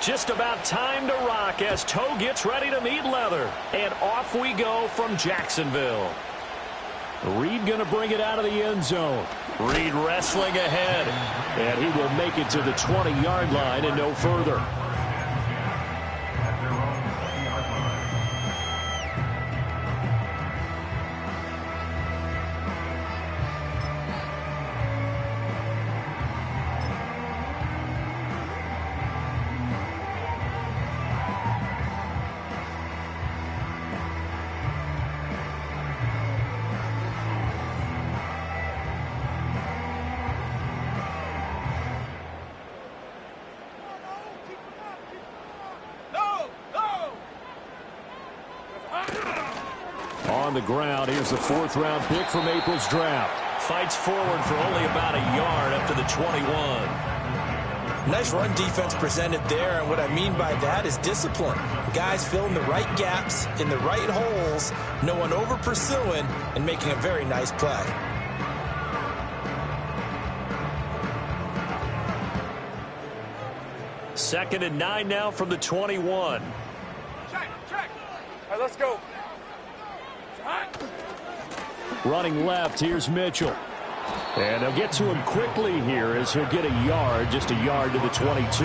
Just about time to rock as toe gets ready to meet leather. And off we go from Jacksonville. Reed going to bring it out of the end zone. Reed wrestling ahead. And he will make it to the 20-yard line and no further. On the ground, here's the 4th-round pick from April's draft. Fights forward for only about a yard up to the 21. Nice run defense presented there, and what I mean by that is discipline. Guys filling the right gaps in the right holes, no one over-pursuing, and making a very nice play. Second and 9 now from the 21. Check. All right, let's go. Running left, here's Mitchell. And they'll get to him quickly here as he'll get a yard, just a yard to the 22.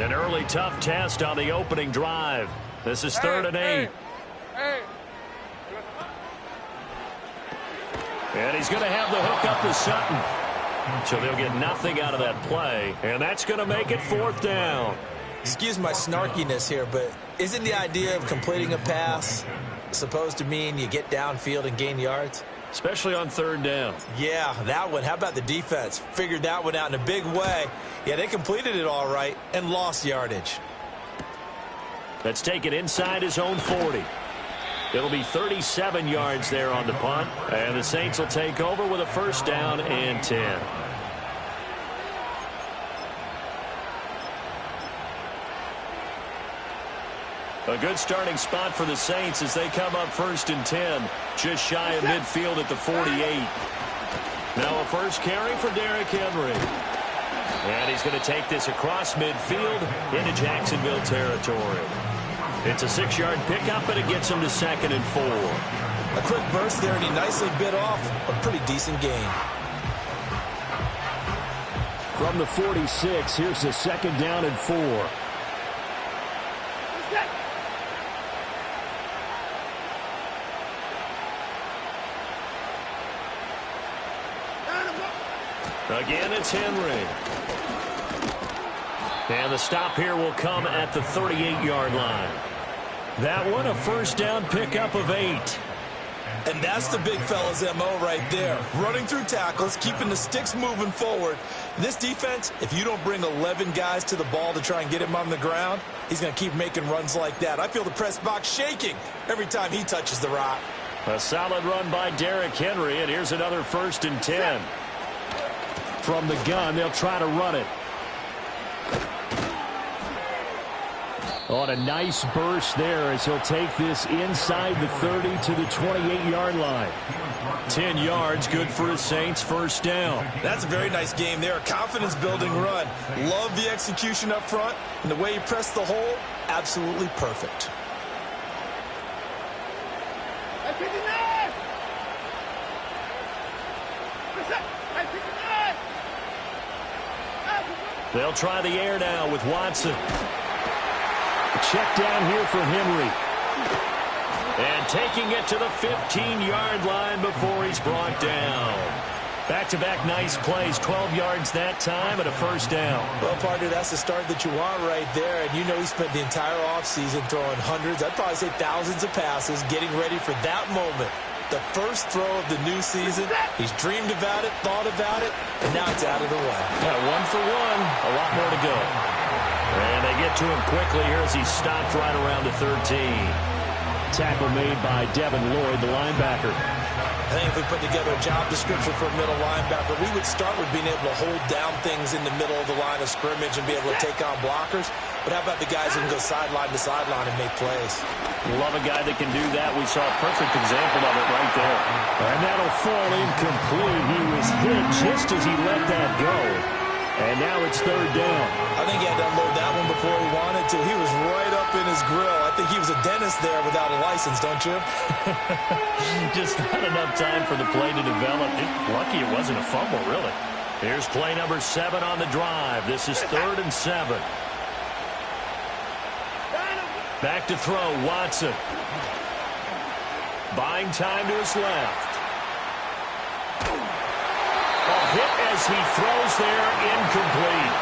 An early tough test on the opening drive. This is 3rd and 8. Hey. And he's going to have the hook up to Sutton. So they'll get nothing out of that play. And that's going to make it 4th down. Excuse my snarkiness here, but isn't the idea of completing a pass supposed to mean you get downfield and gain yards? Especially on 3rd down. Yeah, that one. How about the defense? Figured that one out in a big way. Yeah, they completed it all right and lost yardage. Let's take it inside his own 40. It'll be 37 yards there on the punt. And the Saints will take over with a 1st down and 10. A good starting spot for the Saints as they come up 1st and 10. Just shy of midfield at the 48. Now a first carry for Derrick Henry. And he's going to take this across midfield into Jacksonville territory. It's a 6-yard pickup, and it gets him to 2nd and 4. A quick burst there, and he nicely bit off a pretty decent gain. From the 46, here's the 2nd down and 4. Again, it's Henry. And the stop here will come at the 38-yard line. That one, a 1st down pickup of 8. And that's the big fella's M.O. right there. Running through tackles, keeping the sticks moving forward. This defense, if you don't bring 11 guys to the ball to try and get him on the ground, he's going to keep making runs like that. I feel the press box shaking every time he touches the rock. A solid run by Derrick Henry, and here's another 1st and 10. From the gun, they'll try to run it. On a nice burst there as he'll take this inside the 30 to the 28-yard line. 10 yards, good for his Saints, 1st down. That's a very nice game there. A confidence-building run. Love the execution up front, and the way he pressed the hole, absolutely perfect. They'll try the air now with Watson. Check down here for Henry. And taking it to the 15-yard line before he's brought down. Back-to-back nice plays, 12 yards that time and a 1st down. Well, partner, that's the start that you want right there. And you know he spent the entire offseason throwing hundreds, I'd probably say thousands of passes, getting ready for that moment. The first throw of the new season. He's dreamed about it, thought about it, and now it's out of the way. Yeah, 1 for 1, a lot more to go. And they get to him quickly here as he stopped right around the 13. Tackle made by Devin Lloyd, the linebacker. I think if we put together a job description for a middle linebacker, we would start with being able to hold down things in the middle of the line of scrimmage and be able to take on blockers. But how about the guys who can go sideline to sideline and make plays? Love a guy that can do that. We saw a perfect example of it right there. And that'll fall incomplete. He was hit just as he let that go. And now it's third down. I think he had to unload that one before he wanted to. He was right up in his grill. I think he was a dentist there without a license, don't you? Just not enough time for the play to develop. Just lucky it wasn't a fumble, really. Here's play number 7 on the drive. This is 3rd and 7. Back to throw, Watson. Buying time to his left. Hit as he throws there, incomplete.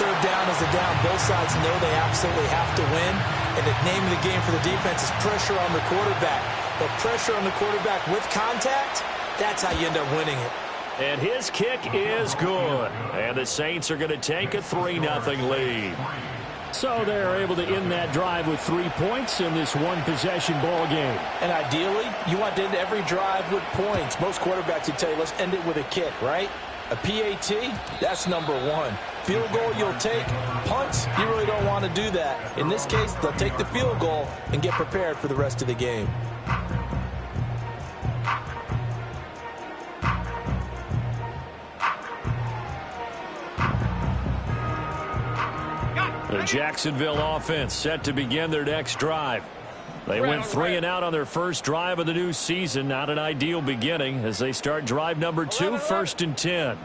Third down is the down. Both sides know they absolutely have to win. And the name of the game for the defense is pressure on the quarterback. But pressure on the quarterback with contact, that's how you end up winning it. And his kick is good. And the Saints are going to take a 3-0 lead. So they're able to end that drive with 3 points in this one-possession ball game. And ideally, you want to end every drive with points. Most quarterbacks would tell you, let's end it with a kick, right? A PAT, that's number 1. Field goal you'll take. Punts, you really don't want to do that. In this case, they'll take the field goal and get prepared for the rest of the game. The Jacksonville offense set to begin their next drive. They went 3 and out on their first drive of the new season. Not an ideal beginning as they start drive number 2, 1st and 10.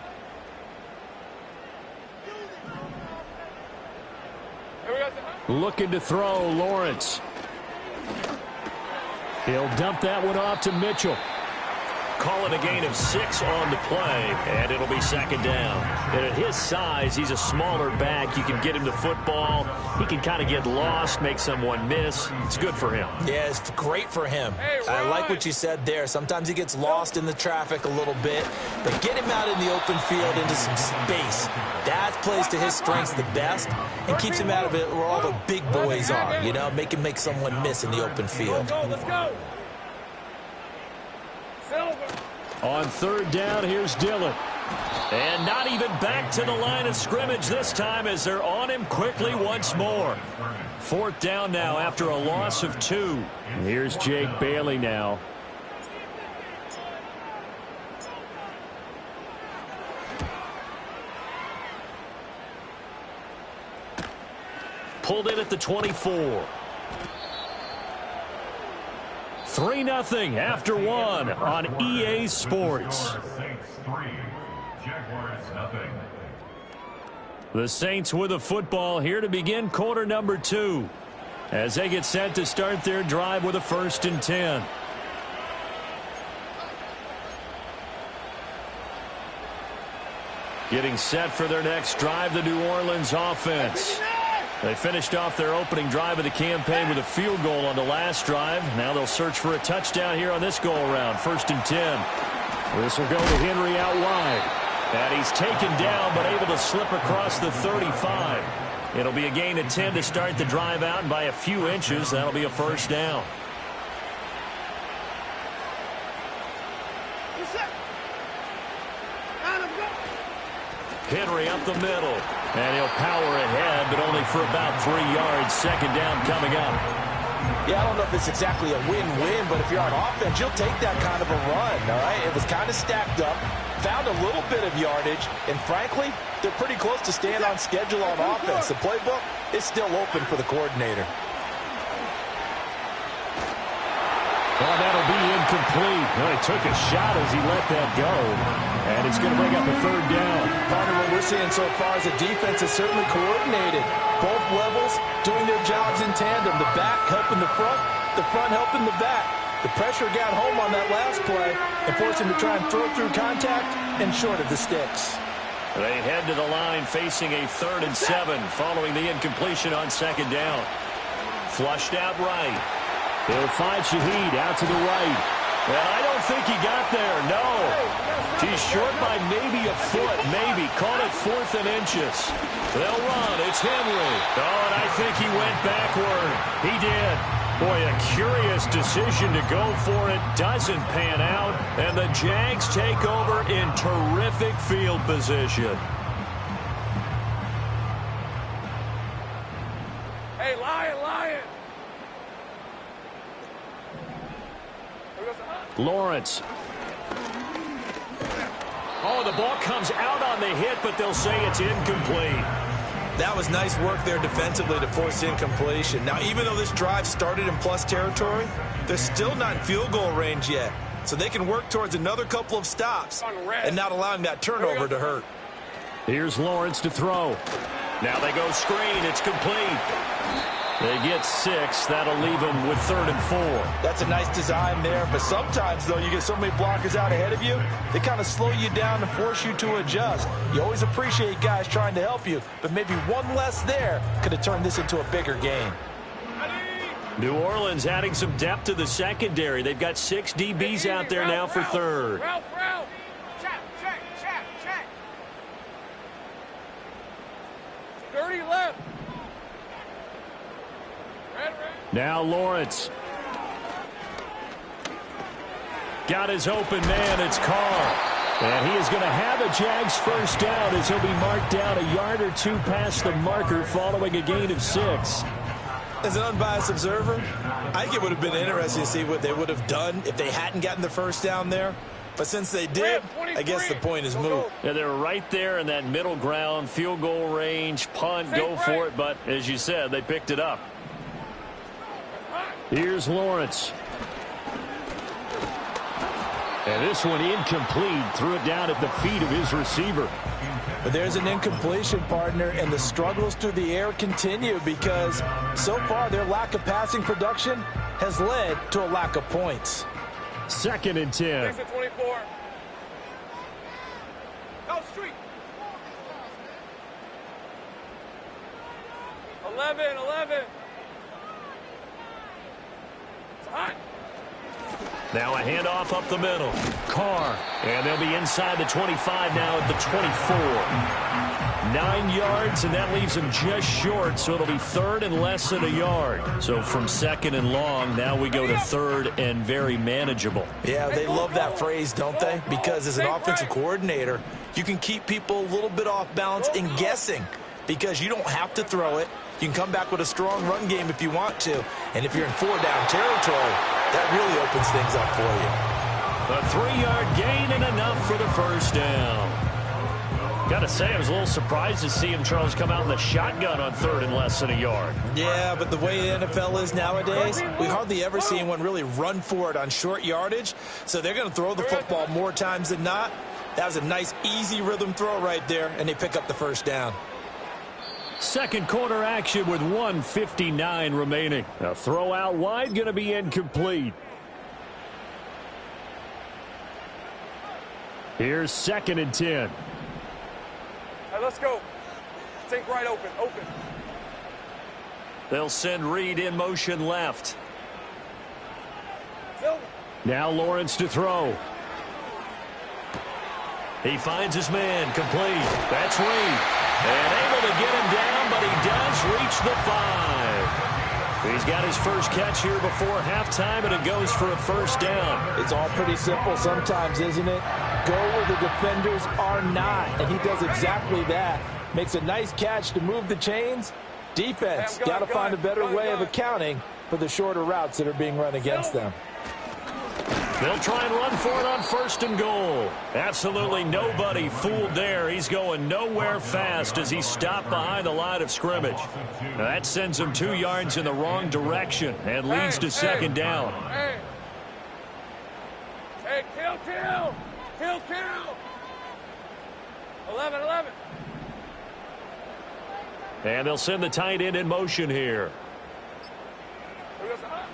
Looking to throw, Lawrence. He'll dump that one off to Mitchell. Call it a gain of 6 on the play, and it'll be 2nd down. And at his size, he's a smaller back. You can get him the football. He can kind of get lost, make someone miss. It's good for him. Yeah, it's great for him. I like what you said there. Sometimes he gets lost in the traffic a little bit, but get him out in the open field into some space. That plays to his strengths the best and keeps him out of it where all the big boys are. You know, make him make someone miss in the open field. Let's go. On 3rd down, here's Dillon. And not even back to the line of scrimmage this time as they're on him quickly once more. 4th down now after a loss of 2. Here's Jake Bailey now. Pulled in at the 24. 3-0 after 1 on EA Sports. The Saints with the football here to begin quarter number 2 as they get set to start their drive with a 1st and 10. Getting set for their next drive, the New Orleans offense. They finished off their opening drive of the campaign with a field goal on the last drive. Now they'll search for a touchdown here on this go-around. 1st and 10. This will go to Henry out wide. And he's taken down but able to slip across the 35. It'll be a gain of 10 to start the drive out, and by a few inches, that'll be a 1st down. Henry up the middle. And he'll power ahead, but only for about 3 yards. 2nd down coming up. Yeah, I don't know if it's exactly a win-win, but if you're on offense, you'll take that kind of a run, all right? It was kind of stacked up, found a little bit of yardage, and frankly, they're pretty close to staying on schedule on offense. The playbook is still open for the coordinator. Well, that'll be incomplete. Well, he took a shot as he let that go. And it's going to bring up a 3rd down. Partner, what we're seeing so far is the defense is certainly coordinated. Both levels doing their jobs in tandem. The back helping the front helping the back. The pressure got home on that last play and forced him to try and throw through contact and short of the sticks. They head to the line facing a 3rd and 7 following the incompletion on 2nd down. Flushed out right. He'll find Shaheed out to the right. And I don't think he got there, no. He's short by maybe a foot, maybe. Caught it 4th and inches. They'll run. It's Henry. Oh, and I think he went backward. He did. Boy, a curious decision to go for it. Doesn't pan out. And the Jags take over in terrific field position. Hey, Lion. Lawrence. Oh, the ball comes out on the hit, but they'll say it's incomplete. That was nice work there defensively to force incompletion. Now, even though this drive started in plus territory, they're still not in field goal range yet. So they can work towards another couple of stops and not allowing that turnover to hurt. Here's Lawrence to throw. Now they go screen. It's complete. They get 6. That'll leave them with 3rd and 4. That's a nice design there. But sometimes, though, you get so many blockers out ahead of you, they kind of slow you down and force you to adjust. You always appreciate guys trying to help you, but maybe one less there could have turned this into a bigger game. New Orleans adding some depth to the secondary. They've got 6 DBs out there now for 3rd. Route. Check. 30 left. Red. Now Lawrence. Got his open man. It's Carr. And he is going to have a Jags first down as he'll be marked down a yard or 2 past the marker following a gain of 6. As an unbiased observer, I think it would have been interesting to see what they would have done if they hadn't gotten the first down there. But since they did, I guess the point is moot. Yeah, they're right there in that middle ground, field goal range, punt, go for it. But as you said, they picked it up. Here's Lawrence. And this one incomplete. Threw it down at the feet of his receiver. But there's an incompletion, partner, and the struggles through the air continue because so far their lack of passing production has led to a lack of points. 2nd and 10. 6 to 24. Go street. 11. It's hot. Now a handoff up the middle. Carr. And they'll be inside the 25 now at the 24. 9 yards, and that leaves them just short, so it'll be 3rd and less than a yard. So from 2nd and long, now we go to 3rd and very manageable. Yeah, they love that phrase, don't they? Because as an offensive coordinator, you can keep people a little bit off balance and guessing because you don't have to throw it. You can come back with a strong run game if you want to. And if you're in 4-down territory, that really opens things up for you. A 3-yard gain and enough for the first down. Got to say, I was a little surprised to see him, Charles, come out in the shotgun on 3rd and less than a yard. Yeah, but the way the NFL is nowadays, we hardly ever see anyone really run for it on short yardage. So they're going to throw the football more times than not. That was a nice, easy rhythm throw right there, and they pick up the first down. Second quarter action with 1:59 remaining. A throw out wide going to be incomplete. Here's 2nd and 10. All right, let's go. Think right open. They'll send Reed in motion left. Silver. Now Lawrence to throw. He finds his man, complete. That's Reed. And able to get him down, but he does reach the 5. He's got his first catch here before halftime, and it goes for a first down. It's all pretty simple sometimes, isn't it? Go where the defenders are not, and he does exactly that. Makes a nice catch to move the chains. Defense got to find a better way of accounting for the shorter routes that are being run against them. They'll try and run for it on 1st and goal. Absolutely nobody fooled there. He's going nowhere fast as he's stopped behind the line of scrimmage. Now that sends him 2 yards in the wrong direction and leads to 2nd down. Hey, kill. 11. And they'll send the tight end in motion here.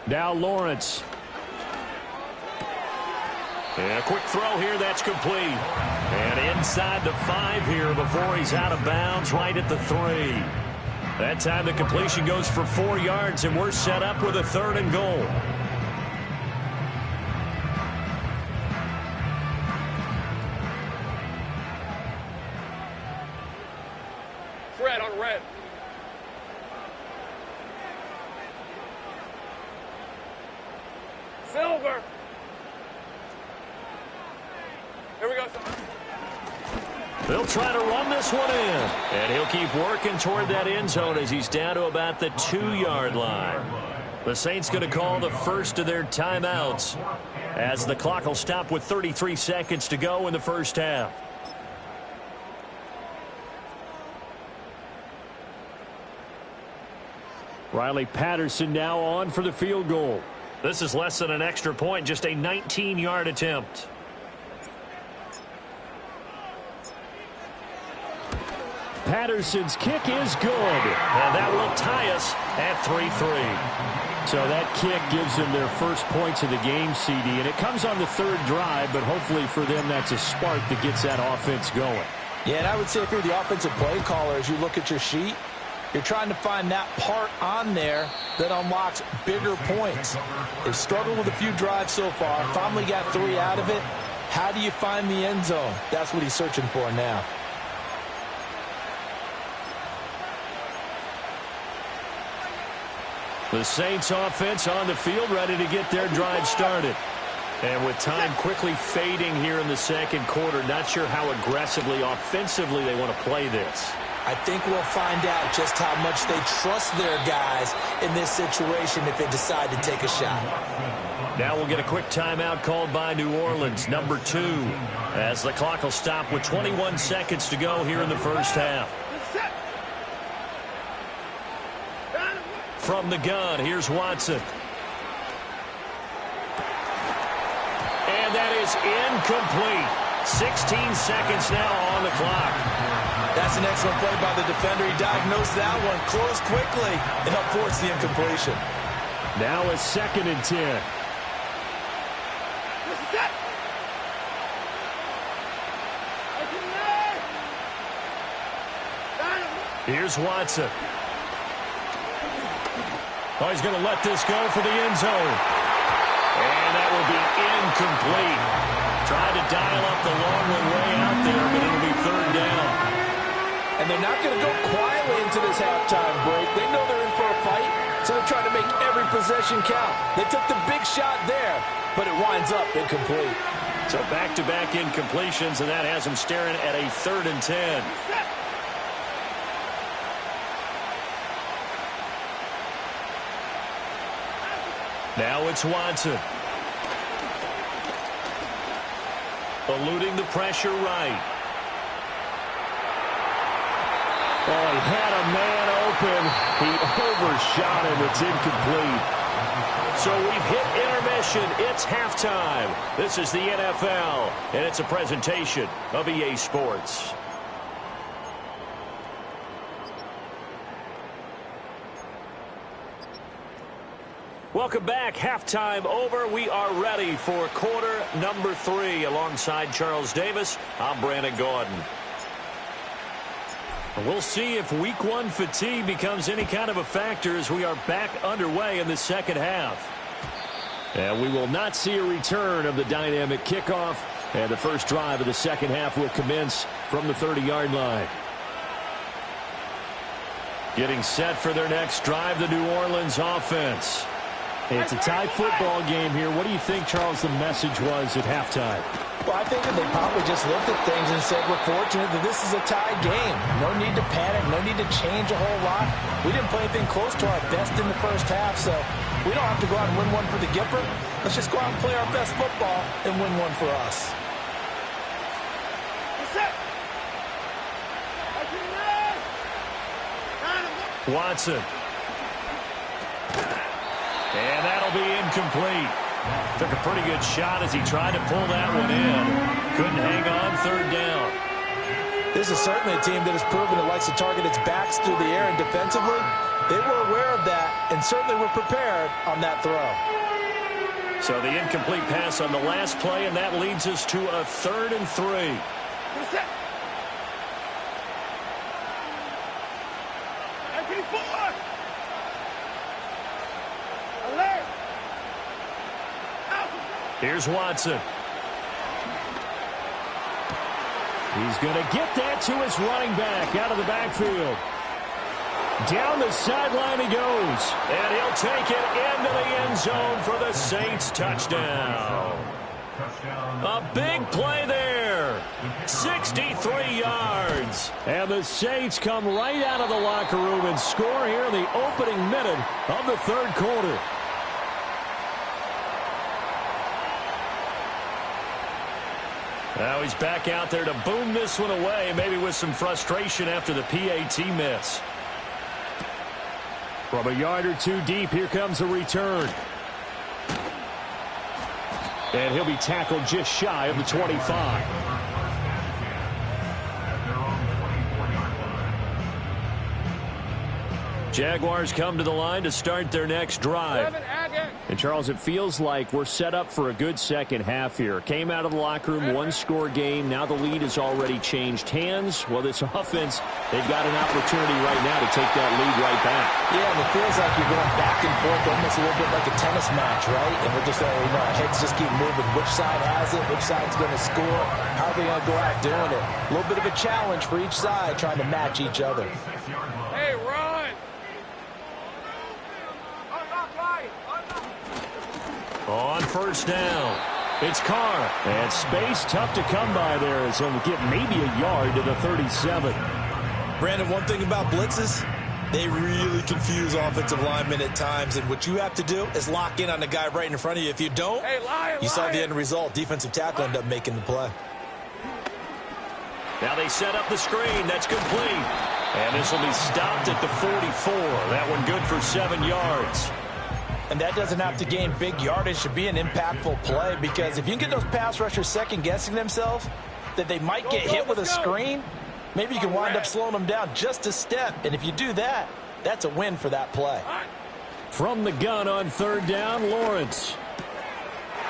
Now Lawrence. And a quick throw here, that's complete. And inside the 5 here before he's out of bounds, right at the 3. That time the completion goes for 4 yards, and we're set up with a 3rd and goal. Red on red. over. Here we go, son. They'll try to run this one in. And he'll keep working toward that end zone as he's down to about the 2-yard line. The Saints going to call the first of their timeouts as the clock will stop with 33 seconds to go in the first half. Riley Patterson now on for the field goal. This is less than an extra point, just a 19-yard attempt. Patterson's kick is good, and that will tie us at 3-3. So that kick gives them their first points of the game, CD, and it comes on the third drive, but hopefully for them that's a spark that gets that offense going. Yeah, and I would say if you're the offensive play caller, as you look at your sheet, you're trying to find that part on there that unlocks bigger points. They've struggled with a few drives so far, finally got 3 out of it. How do you find the end zone? That's what he's searching for now. The Saints offense on the field, ready to get their drive started. And with time quickly fading here in the second quarter, not sure how aggressively, offensively they want to play this. I think we'll find out just how much they trust their guys in this situation if they decide to take a shot. Now we'll get a quick timeout called by New Orleans, number 2, as the clock will stop with 21 seconds to go here in the first half. From the gun, here's Watson. And that is incomplete. 16 seconds now on the clock. That's an excellent play by the defender. He diagnosed that one, closed quickly, and helped force the incompletion. Now a 2nd and 10. Here's Watson. Oh, he's going to let this go for the end zone. And that will be incomplete. Tried to dial up the long one way out there, but it'll be 3rd down. And they're not going to go quietly into this halftime break. They know they're in for a fight, so they're trying to make every possession count. They took the big shot there, but it winds up incomplete. So back-to-back incompletions, and that has them staring at a 3rd and 10. Now it's Watson. Eluding the pressure right. Oh, he had a man open. He overshot him. It's incomplete. So we've hit intermission. It's halftime. This is the NFL, and it's a presentation of EA Sports. Welcome back. Halftime over. We are ready for quarter number 3. Alongside Charles Davis, I'm Brandon Gordon. We'll see if week 1 fatigue becomes any kind of a factor as we are back underway in the second half. And we will not see a return of the dynamic kickoff. And the first drive of the second half will commence from the 30-yard line. Getting set for their next drive, the New Orleans offense. It's a tie football game here. What do you think, Charles, the message was at halftime? Well, I think that they probably just looked at things and said, we're fortunate that this is a tie game. No need to panic. No need to change a whole lot. We didn't play anything close to our best in the first half, so we don't have to go out and win one for the Gipper. Let's just go out and play our best football and win one for us. Watson. And that'll be incomplete. Took a pretty good shot as he tried to pull that one in. Couldn't hang on, 3rd down. This is certainly a team that has proven it likes to target its backs through the air, and defensively, they were aware of that and certainly were prepared on that throw. So the incomplete pass on the last play, and that leads us to a 3rd and 3. Here's Watson. He's going to get that to his running back out of the backfield. Down the sideline he goes. And he'll take it into the end zone for the Saints touchdown. A big play there. 63 yards. And the Saints come right out of the locker room and score here in the opening minute of the third quarter. Now he's back out there to boom this one away, maybe with some frustration after the PAT miss. From a yard or two deep, here comes a return. And he'll be tackled just shy of the 25. Jaguars come to the line to start their next drive. And, Charles, it feels like we're set up for a good second half here. Came out of the locker room, one-score game. Now the lead has already changed hands. Well, this offense, they've got an opportunity right now to take that lead right back. Yeah, and it feels like you're going back and forth almost a little bit like a tennis match, right? And we're just, our heads just keep moving. Which side has it? Which side's going to score? How are they going to go out doing it? A little bit of a challenge for each side trying to match each other. Hey, run! On first down, it's Carr. And space tough to come by there as he'll get maybe a yard to the 37. Brandon, one thing about blitzes, they really confuse offensive linemen at times. And what you have to do is lock in on the guy right in front of you. If you don't, you saw the end result. Defensive tackle ended up making the play. Now they set up the screen. That's complete. And this will be stopped at the 44. That one good for 7 yards. And that doesn't have to gain big yardage to be an impactful play, because if you can get those pass rushers second-guessing themselves that they might get hit with a screen, maybe you can wind up slowing them down just a step. And if you do that, that's a win for that play. From the gun on third down, Lawrence.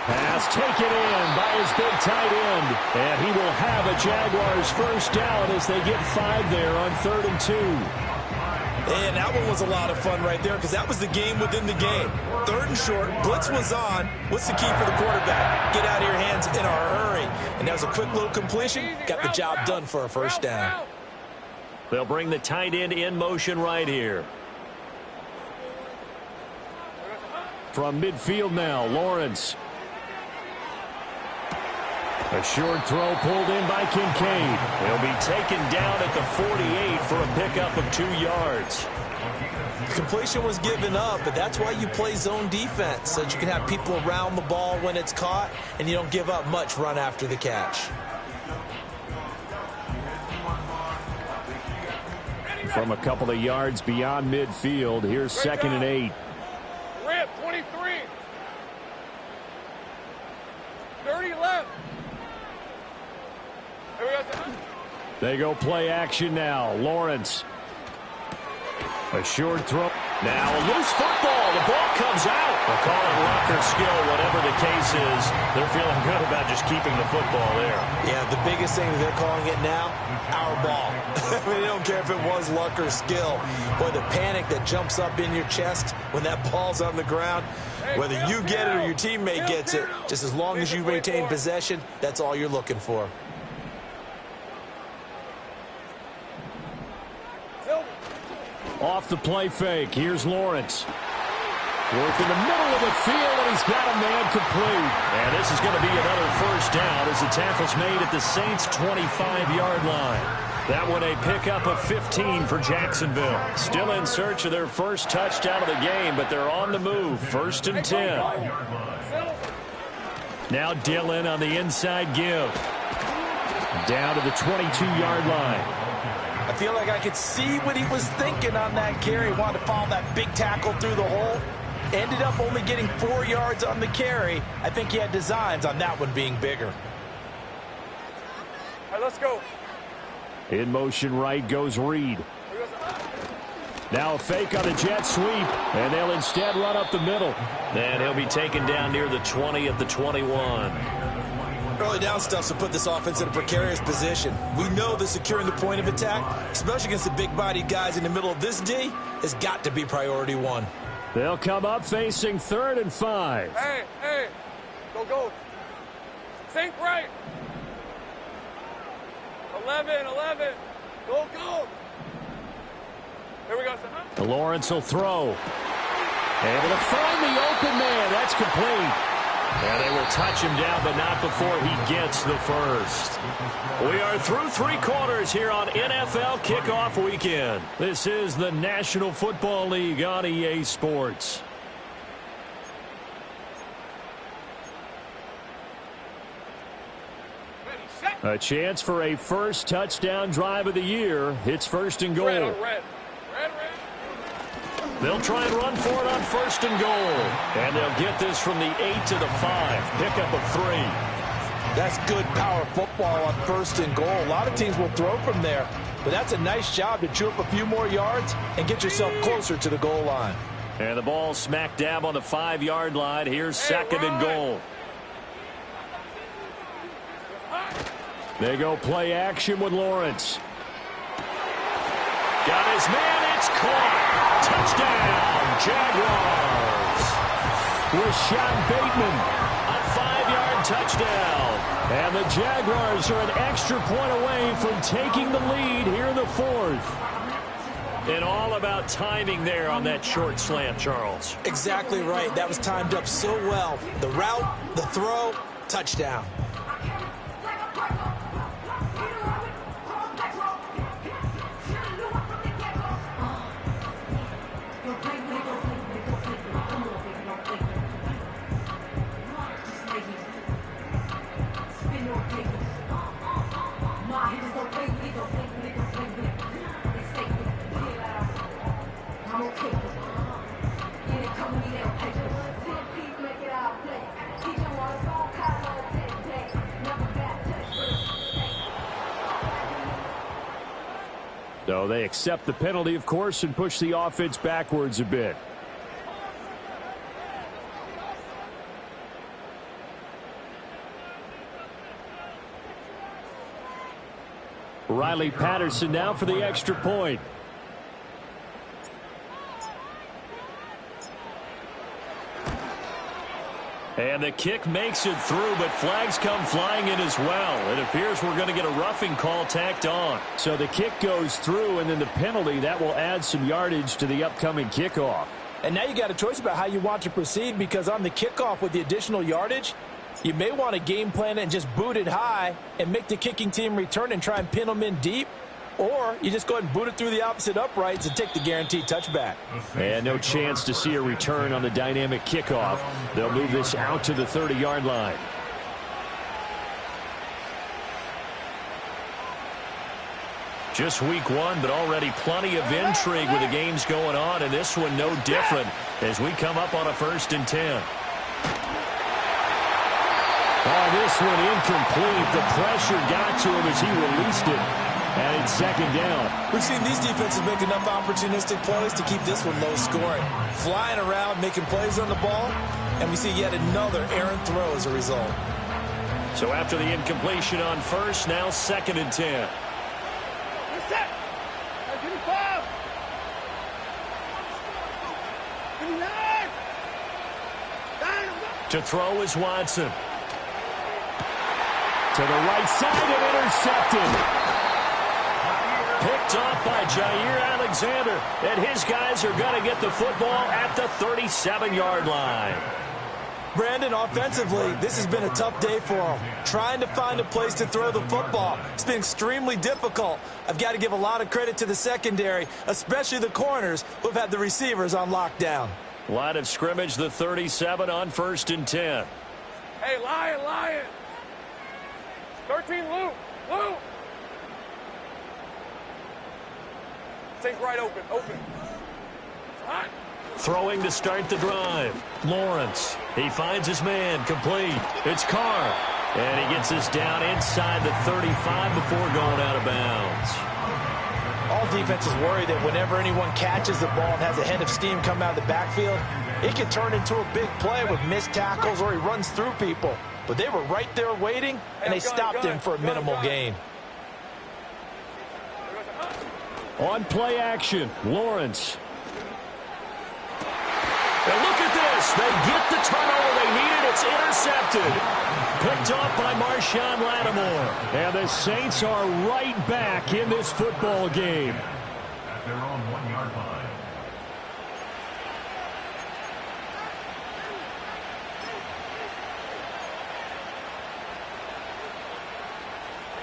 Pass taken in by his big tight end. And he will have a Jaguars first down as they get 5 there on 3rd and 2. And that one was a lot of fun right there, because that was the game within the game. 3rd and short, blitz was on. What's the key for the quarterback? Get out of your hands in a hurry. And that was a quick little completion. Got the job done for a first down. They'll bring the tight end in motion right here. From midfield now, Lawrence. A short throw pulled in by Kincaid. He'll be taken down at the 48 for a pickup of 2 yards. Completion was given up, but that's why you play zone defense, so that you can have people around the ball when it's caught, and you don't give up much run after the catch. From a couple of yards beyond midfield, here's 2nd and 8. Rip, 23. 30 left. They go play action now. Lawrence. A short throw. Now a loose football. The ball comes out. They'll call it rocker skill, whatever the case is. They're feeling good about just keeping the football there. Yeah, the biggest thing that they're calling it now, our ball. I mean, they don't care if it was luck or skill. Boy, the panic that jumps up in your chest when that ball's on the ground, whether you get it or your teammate gets it, just as long as you maintain possession, that's all you're looking for. Off the play fake. Here's Lawrence. Work in the middle of the field, and he's got a man complete. And this is going to be another first down as the tackle's made at the Saints' 25-yard line. That one a pickup of 15 for Jacksonville. Still in search of their first touchdown of the game, but they're on the move. 1st and 10. Now Dillon on the inside give. Down to the 22-yard line. I feel like I could see what he was thinking on that carry. He wanted to follow that big tackle through the hole. Ended up only getting 4 yards on the carry. I think he had designs on that one being bigger. All right, let's go. In motion right goes Reed. Now a fake on a jet sweep, and they'll instead run up the middle. And he'll be taken down near the 20 at the 21. Early down stuff to put this offense in a precarious position. We know that securing the point of attack, especially against the big-bodied guys in the middle of this D, has got to be priority 1. They'll come up facing 3rd and 5. Hey. Go. Sink right. 11. Go. Here we go, son. Lawrence will throw. Able to find the open man. That's complete. And they will touch him down, but not before he gets the first. We are through 3 quarters here on NFL Kickoff Weekend. This is the National Football League on EA Sports. A chance for a first touchdown drive of the year. It's first and goal. They'll try and run for it on first and goal. And they'll get this from the 8 to the 5. Pickup of 3. That's good power football on first and goal. A lot of teams will throw from there. But that's a nice job to chew up a few more yards and get yourself closer to the goal line. And the ball smack dab on the 5-yard line. Here's second and goal. They go play action with Lawrence. Got his man. It's caught. Touchdown, Jaguars. Rashad Bateman, a 5-yard touchdown. And the Jaguars are an extra point away from taking the lead here in the 4th. And all about timing there on that short slant, Charles. Exactly right. That was timed up so well. The route, the throw, touchdown. So they accept the penalty, of course, and push the offense backwards a bit. Riley Patterson now for the extra point. And the kick makes it through, but flags come flying in as well. It appears we're going to get a roughing call tacked on. So the kick goes through, and then the penalty, that will add some yardage to the upcoming kickoff. And now you got a choice about how you want to proceed, because on the kickoff with the additional yardage, you may want to game plan it and just boot it high and make the kicking team return and try and pin them in deep. Or you just go ahead and boot it through the opposite uprights and take the guaranteed touchback. And no chance to see a return on the dynamic kickoff. They'll move this out to the 30-yard line. Just week 1, but already plenty of intrigue with the games going on, and this one no different as we come up on a 1st and 10. Oh, this one incomplete. The pressure got to him as he released it. And it's 2nd down. We've seen these defenses make enough opportunistic plays to keep this one low scoring. Flying around, making plays on the ball, and we see yet another errant throw as a result. So after the incompletion on first, now 2nd and 10. To throw is Watson. To the right side and intercepted. Picked off by Jair Alexander, and his guys are going to get the football at the 37-yard line. Brandon, offensively, this has been a tough day for them. Trying to find a place to throw the football. It's been extremely difficult. I've got to give a lot of credit to the secondary, especially the corners who have had the receivers on lockdown. Line of scrimmage, the 37 on 1st and 10. Hey, Lion. 13, Lou. Take right open. Hot. Throwing to start the drive. Lawrence. He finds his man. Complete. It's Carr. And he gets this down inside the 35 before going out of bounds. All defenses worry that whenever anyone catches the ball and has a head of steam come out of the backfield, it can turn into a big play with missed tackles or he runs through people. But they were right there waiting, and they stopped him for a minimal gain. On play action, Lawrence. And look at this. They get the turnover they needed. It's intercepted. Picked off by Marshawn Lattimore. And the Saints are right back in this football game. At their own 1-yard line.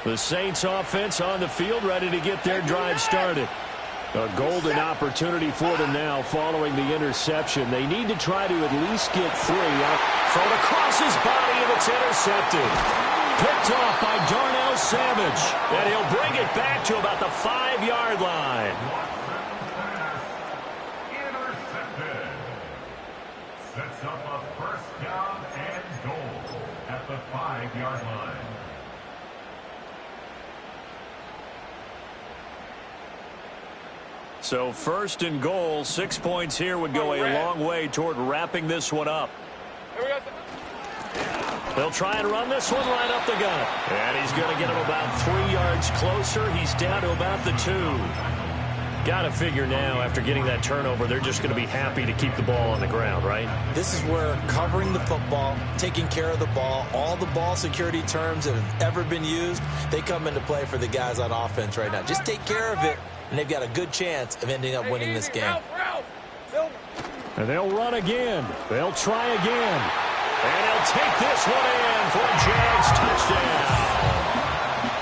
The Saints offense on the field, ready to get their drive started. A golden opportunity for them now following the interception. They need to try to at least get 3. Thrown across his body, and it's intercepted. Picked off by Darnell Savage. And he'll bring it back to about the 5-yard line. Intercepted. Sets up a first down and goal at the 5-yard line. So first and goal, 6 points here would go a long way toward wrapping this one up. They'll try and run this one right up the gut. And he's going to get him about 3 yards closer. He's down to about the 2. Got to figure now, after getting that turnover, they're just going to be happy to keep the ball on the ground, right? This is where covering the football, taking care of the ball, all the ball security terms that have ever been used, they come into play for the guys on offense right now. Just take care of it, and they've got a good chance of ending up winning this game. And they'll run again. They'll try again. And he'll take this one in for a Jags touchdown.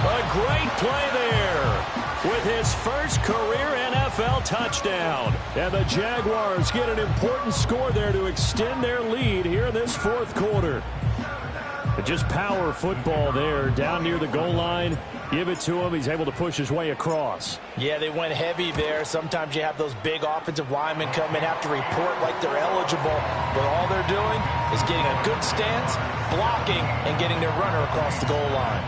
A great play there with his first career NFL touchdown. And the Jaguars get an important score there to extend their lead here in this fourth quarter. But just power football there down near the goal line. Give it to him. He's able to push his way across. Yeah, they went heavy there. Sometimes you have those big offensive linemen come in, have to report like they're eligible. But all they're doing is getting a good stance, blocking, and getting their runner across the goal line.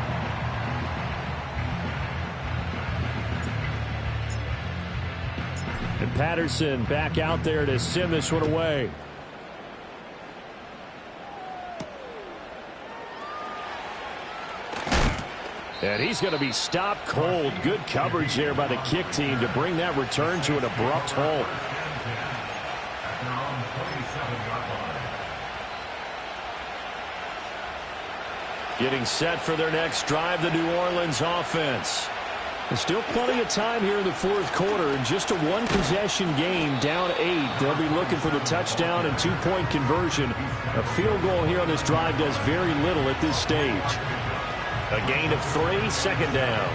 And Patterson back out there to send this one away. And he's going to be stopped cold. Good coverage there by the kick team to bring that return to an abrupt halt. Getting set for their next drive, the New Orleans offense. There's still plenty of time here in the fourth quarter. In just a one-possession game, down 8. They'll be looking for the touchdown and two-point conversion. A field goal here on this drive does very little at this stage. A gain of 3, second down.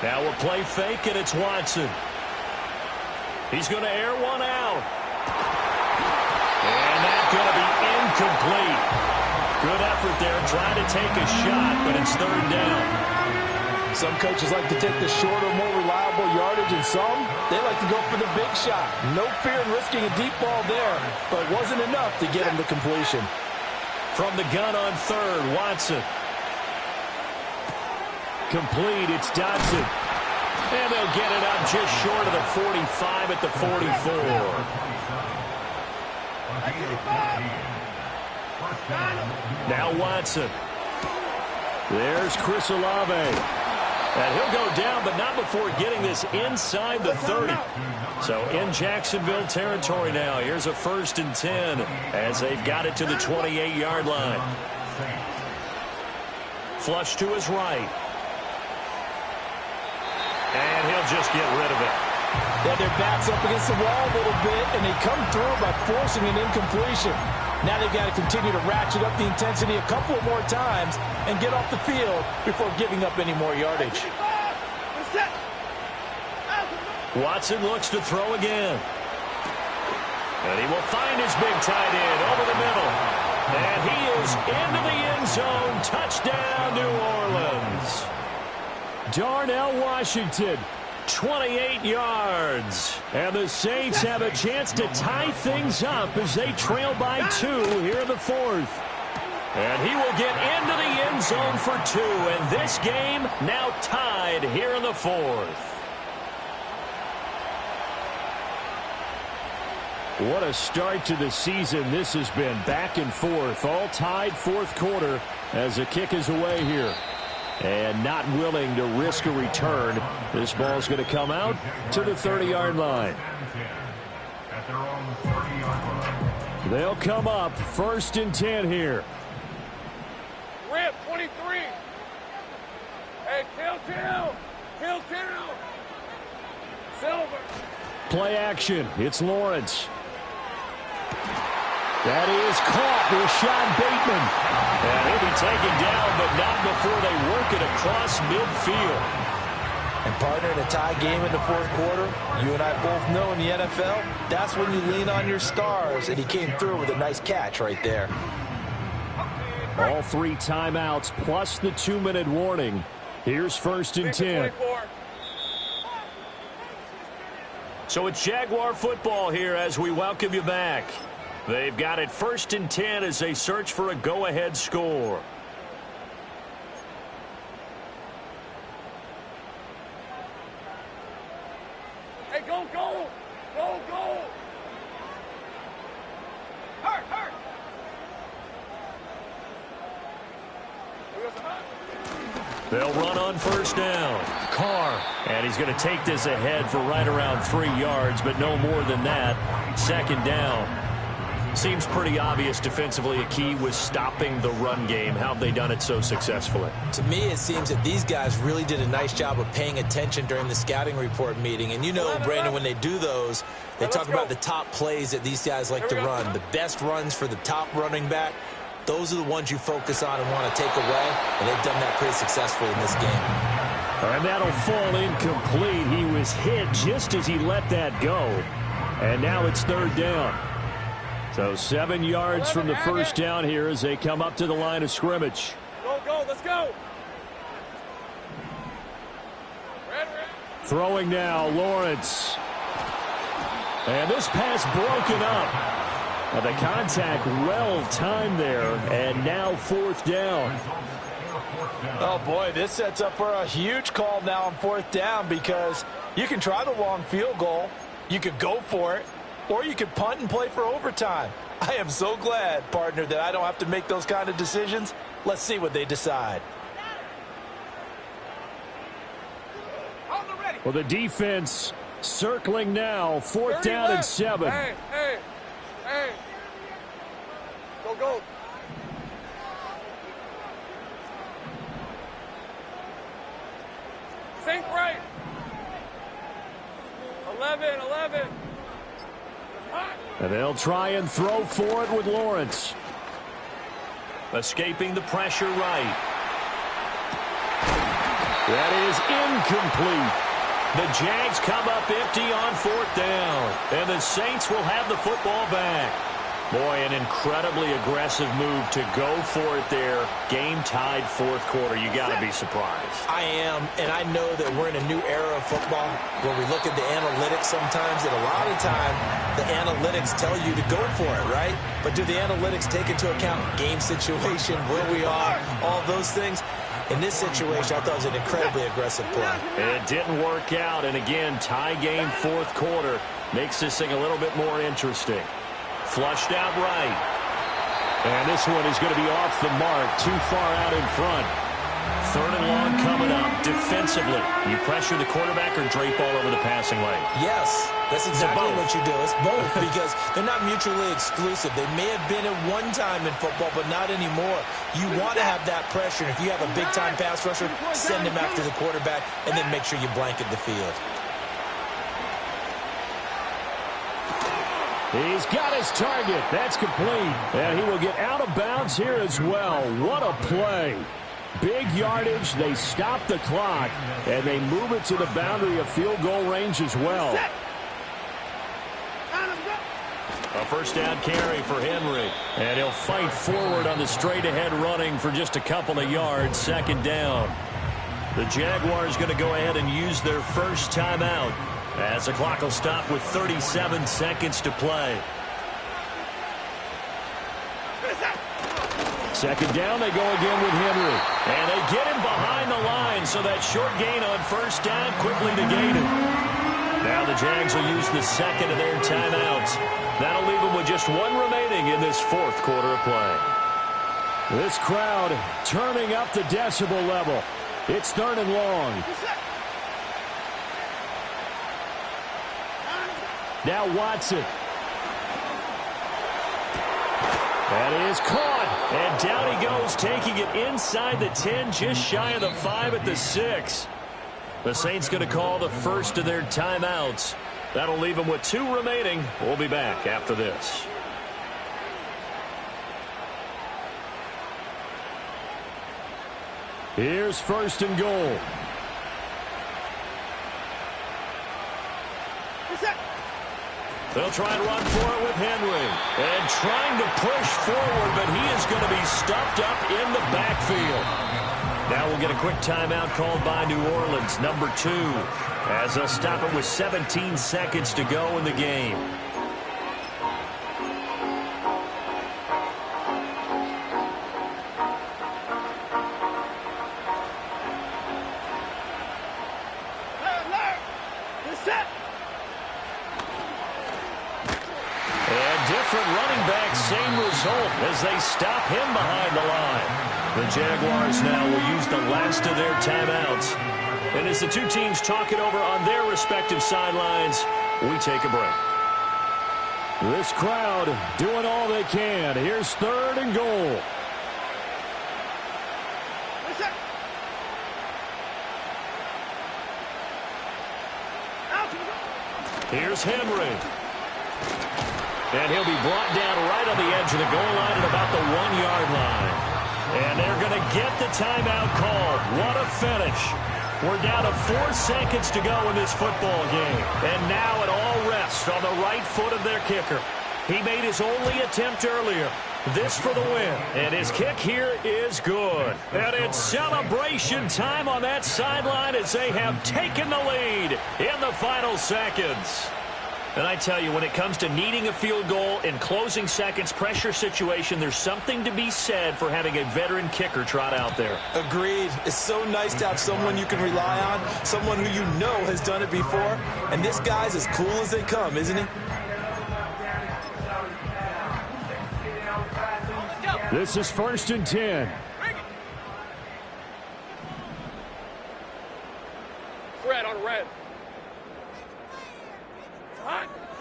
Now a play fake, and it's Watson. He's going to air one out. And that's going to be incomplete. Good effort there, trying to take a shot, but it's third down. Some coaches like to take the shorter, more reliable yardage, and some, they like to go for the big shot. No fear in risking a deep ball there, but it wasn't enough to get him to completion. From the gun on third, Watson. Complete, it's Dodson. And they'll get it up just short of the 45 at the 44. Now Watson. There's Chris Olave. And he'll go down, but not before getting this inside the 30. So in Jacksonville territory now. Here's a 1st and 10 as they've got it to the 28-yard line. Flush to his right. And he'll just get rid of it. Yeah, their back's up against the wall a little bit, and they come through by forcing an incompletion. Now they've got to continue to ratchet up the intensity a couple of more times and get off the field before giving up any more yardage. Watson looks to throw again. And he will find his big tight end over the middle. And he is into the end zone. Touchdown, New Orleans. Darnell Washington, 28 yards. And the Saints have a chance to tie things up as they trail by 2 here in the fourth. And he will get into the end zone for 2. And this game now tied here in the fourth. What a start to the season this has been. Back and forth, all tied fourth quarter as the kick is away here. And not willing to risk a return. This ball's going to come out to the 30-yard line. They'll come up 1st and 10 here. Rip, 23. Hey, kill. Silver. Play action. It's Lawrence. That is caught. Rashad Bateman. And he'll be taken down, but not before they work it across midfield. And partner, in a tie game in the fourth quarter, you and I both know in the NFL, that's when you lean on your stars, and he came through with a nice catch right there. All 3 timeouts plus the 2-minute warning. Here's 1st and 10. So it's Jaguar football here as we welcome you back. They've got it 1st and 10 as they search for a go-ahead score. Hey, go, go! Go, go! Hurt, hurt! They'll run on 1st down. Carr. And he's going to take this ahead for right around 3 yards, but no more than that. 2nd down. Seems pretty obvious defensively a key was stopping the run game. How have they done it so successfully? To me, it seems that these guys really did a nice job of paying attention during the scouting report meeting. And you know, Brandon, when they do those, they talk about the top plays that these guys like to run. The best runs for the top running back, those are the ones you focus on and want to take away. And they've done that pretty successfully in this game. And that'll fall incomplete. He was hit just as he let that go. And now it's 3rd down. So 7 yards from the 1st down here as they come up to the line of scrimmage. Go, go, let's go. Throwing now, Lawrence. And this pass broken up. And the contact well timed there. And now 4th down. Oh, boy, this sets up for a huge call now on 4th down because you can try the long field goal. You could go for it. Or you could punt and play for overtime. I am so glad, partner, that I don't have to make those kind of decisions. Let's see what they decide. Well, the defense circling now. 4th down and 7. Hey, hey, hey. Go, go. Think right. 11. And they'll try and throw for it with Lawrence. Escaping the pressure right. That is incomplete. The Jags come up empty on 4th down. And the Saints will have the football back. Boy, an incredibly aggressive move to go for it there. Game tied 4th quarter. You got to be surprised. I am, and I know that we're in a new era of football where we look at the analytics sometimes, and a lot of time the analytics tell you to go for it, right? But do the analytics take into account game situation, where we are, all those things? In this situation, I thought it was an incredibly aggressive play. It didn't work out, and again, tie game 4th quarter makes this thing a little bit more interesting. Flushed out right. And this one is going to be off the mark, too far out in front. 3rd and long coming up. Defensively, you pressure the quarterback or drape all over the passing lane? Yes, that's exactly what you do. It's both because they're not mutually exclusive. They may have been at one time in football, but not anymore. You want to have that pressure. And if you have a big-time pass rusher, send him after the quarterback and then make sure you blanket the field. He's got his target. That's complete. And he will get out of bounds here as well. What a play. Big yardage. They stop the clock, and they move it to the boundary of field goal range as well. A 1st down carry for Henry. And he'll fight forward on the straight-ahead running for just a couple of yards. 2nd down. The Jaguars going to go ahead and use their 1st timeout, as the clock will stop with 37 seconds to play. 2nd down, they go again with Henry. And they get him behind the line, so that short gain on 1st down quickly negated. Now the Jags will use the 2nd of their timeouts. That'll leave them with just 1 remaining in this 4th quarter of play. This crowd turning up the decibel level. It's 3rd and long. Now Watson. That is caught. And down he goes, taking it inside the 10, just shy of the 5 at the 6. The Saints going to call the 1st of their timeouts. That'll leave them with 2 remaining. We'll be back after this. Here's first and goal. They'll try and run for it with Henry. And trying to push forward, but he is going to be stuffed up in the backfield. Now we'll get a quick timeout called by New Orleans, number 2, as they'll stop it with 17 seconds to go in the game. Same result as they stop him behind the line. The Jaguars now will use the last of their timeouts. And as the two teams talk it over on their respective sidelines, we take a break. This crowd doing all they can. Here's third and goal. Here's Henry. And he'll be brought down right on the edge of the goal line at about the 1-yard line. And they're going to get the timeout called. What a finish. We're down to 4 seconds to go in this football game. And now it all rests on the right foot of their kicker. He made his only attempt earlier. This for the win. And his kick here is good. And it's celebration time on that sideline as they have taken the lead in the final seconds. And I tell you, when it comes to needing a field goal in closing seconds, pressure situation, there's something to be said for having a veteran kicker trot out there. Agreed. It's so nice to have someone you can rely on, someone who you know has done it before. And this guy's as cool as they come, isn't he? This is first and 10. Red on red.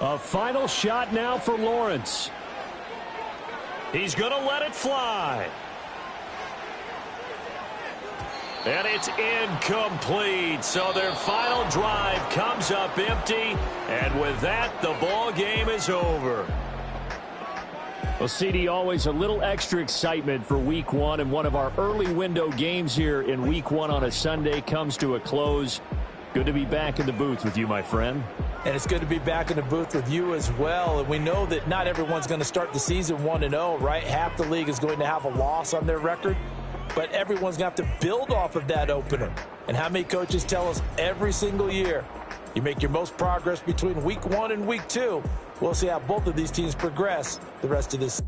A final shot now for Lawrence. He's going to let it fly. And it's incomplete. So their final drive comes up empty. And with that, the ball game is over. Well, CD, always a little extra excitement for Week 1. And one of our early window games here in Week 1 on a Sunday comes to a close. Good to be back in the booth with you, my friend. And it's good to be back in the booth with you as well. And we know that not everyone's going to start the season 1-0, right? Half the league is going to have a loss on their record. But everyone's going to have to build off of that opener. And how many coaches tell us every single year, you make your most progress between Week 1 and Week 2. We'll see how both of these teams progress the rest of this.